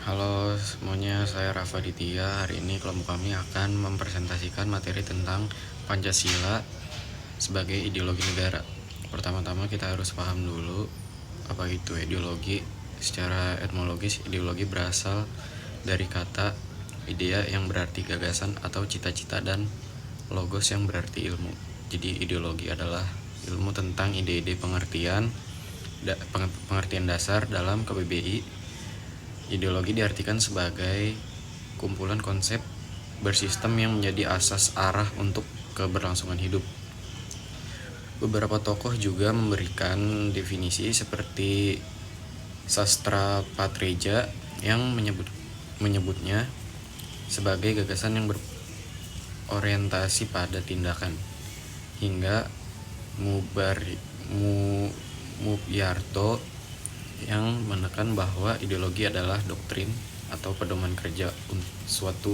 Halo semuanya, saya Rafa Ditya. Hari ini kelompok kami akan mempresentasikan materi tentang Pancasila sebagai ideologi negara. Pertama-tama kita harus paham dulu apa itu ideologi. Secara etimologis, ideologi berasal dari kata idea yang berarti gagasan atau cita-cita dan logos yang berarti ilmu. Jadi ideologi adalah ilmu tentang ide-ide pengertian dasar dalam KBBI. Ideologi diartikan sebagai kumpulan konsep bersistem yang menjadi asas arah untuk keberlangsungan hidup. Beberapa tokoh juga memberikan definisi seperti Sastra Patreja yang menyebutnya sebagai gagasan yang berorientasi pada tindakan, hingga Mubyarto yang menekan bahwa ideologi adalah doktrin atau pedoman kerja suatu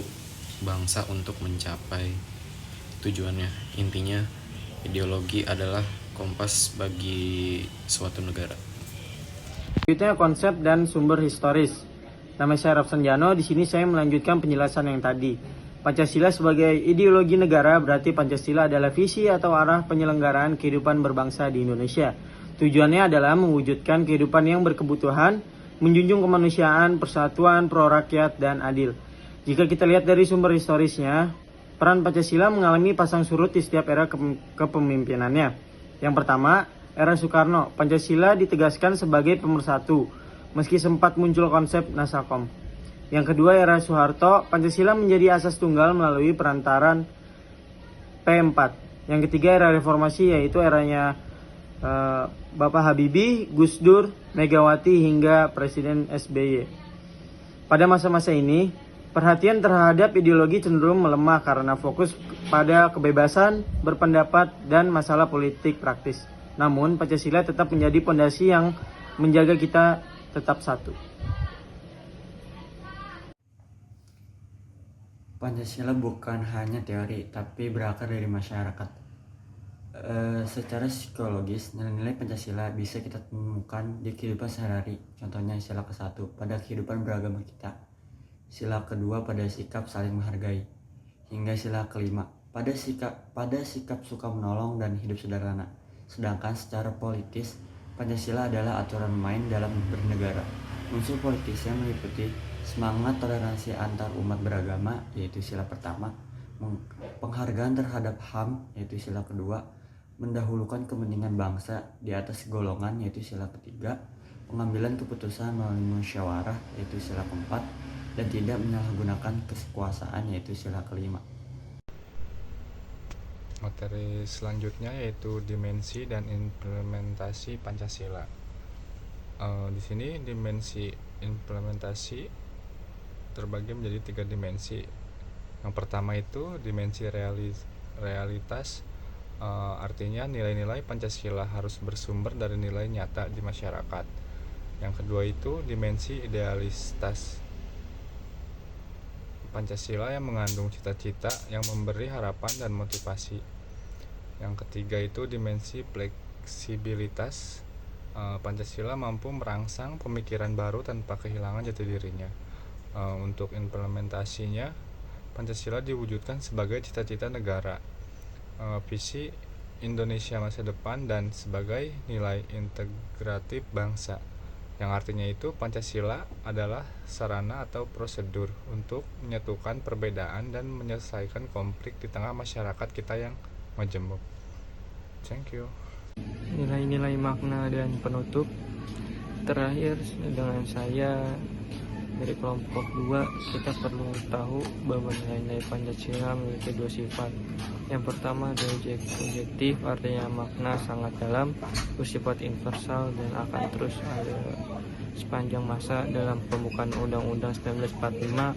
bangsa untuk mencapai tujuannya. Intinya, ideologi adalah kompas bagi suatu negara. Selanjutnya konsep dan sumber historis. Nama saya Rapsan Jano. Di sini saya melanjutkan penjelasan yang tadi. Pancasila sebagai ideologi negara berarti Pancasila adalah visi atau arah penyelenggaraan kehidupan berbangsa di Indonesia. Tujuannya adalah mewujudkan kehidupan yang berkebutuhan, menjunjung kemanusiaan, persatuan, pro-rakyat, dan adil. Jika kita lihat dari sumber historisnya, peran Pancasila mengalami pasang surut di setiap era kepemimpinannya. Yang pertama, era Soekarno, Pancasila ditegaskan sebagai pemersatu, meski sempat muncul konsep Nasakom. Yang kedua, era Soeharto, Pancasila menjadi asas tunggal melalui perantaran P4. Yang ketiga, era reformasi, yaitu eranya Bapak Habibie, Gus Dur, Megawati, hingga Presiden SBY. Pada masa-masa ini, perhatian terhadap ideologi cenderung melemah karena fokus pada kebebasan berpendapat dan masalah politik praktis. Namun, Pancasila tetap menjadi pondasi yang menjaga kita tetap satu. Pancasila bukan hanya teori, tapi berakar dari masyarakat. Secara psikologis, nilai-nilai Pancasila bisa kita temukan di kehidupan sehari-hari. Contohnya sila ke-1 pada kehidupan beragama kita, sila kedua pada sikap saling menghargai, hingga sila kelima pada sikap suka menolong dan hidup sederhana. Sedangkan secara politis, Pancasila adalah aturan main dalam bernegara. Unsur politisnya meliputi semangat toleransi antar umat beragama, yaitu sila pertama, penghargaan terhadap HAM, yaitu sila kedua, mendahulukan kepentingan bangsa di atas golongan, yaitu sila ketiga, pengambilan keputusan melalui musyawarah, yaitu sila keempat, dan tidak menyalahgunakan kekuasaan, yaitu sila kelima. Materi selanjutnya yaitu dimensi dan implementasi Pancasila. Di sini dimensi implementasi terbagi menjadi 3 dimensi. Yang pertama itu dimensi realitas. Artinya nilai-nilai Pancasila harus bersumber dari nilai nyata di masyarakat. Yang kedua itu dimensi idealitas. Pancasila yang mengandung cita-cita yang memberi harapan dan motivasi. Yang ketiga itu dimensi fleksibilitas. Pancasila mampu merangsang pemikiran baru tanpa kehilangan jati dirinya. Untuk implementasinya, Pancasila diwujudkan sebagai cita-cita negara, visi Indonesia masa depan, dan sebagai nilai integratif bangsa, yang artinya itu Pancasila adalah sarana atau prosedur untuk menyatukan perbedaan dan menyelesaikan konflik di tengah masyarakat kita yang majemuk. Thank you. Nilai-nilai makna dan penutup. Terakhir dengan saya dari kelompok 2, kita perlu tahu bahwa nilai-nilai Pancasila memiliki 2 sifat. Yang pertama adalah objektif, artinya makna sangat dalam, bersifat universal dan akan terus ada sepanjang masa dalam pembukaan Undang-Undang 1945.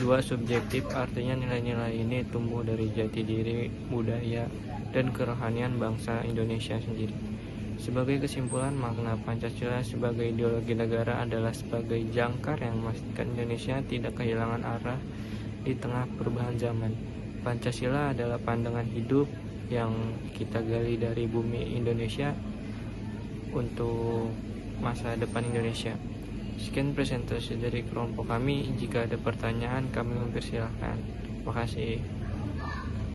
2, subjektif, artinya nilai-nilai ini tumbuh dari jati diri, budaya, dan kerohanian bangsa Indonesia sendiri. Sebagai kesimpulan, makna Pancasila sebagai ideologi negara adalah sebagai jangkar yang memastikan Indonesia tidak kehilangan arah di tengah perubahan zaman. Pancasila adalah pandangan hidup yang kita gali dari bumi Indonesia untuk masa depan Indonesia. Sekian presentasi dari kelompok kami. Jika ada pertanyaan, kami mempersilahkan. Terima kasih.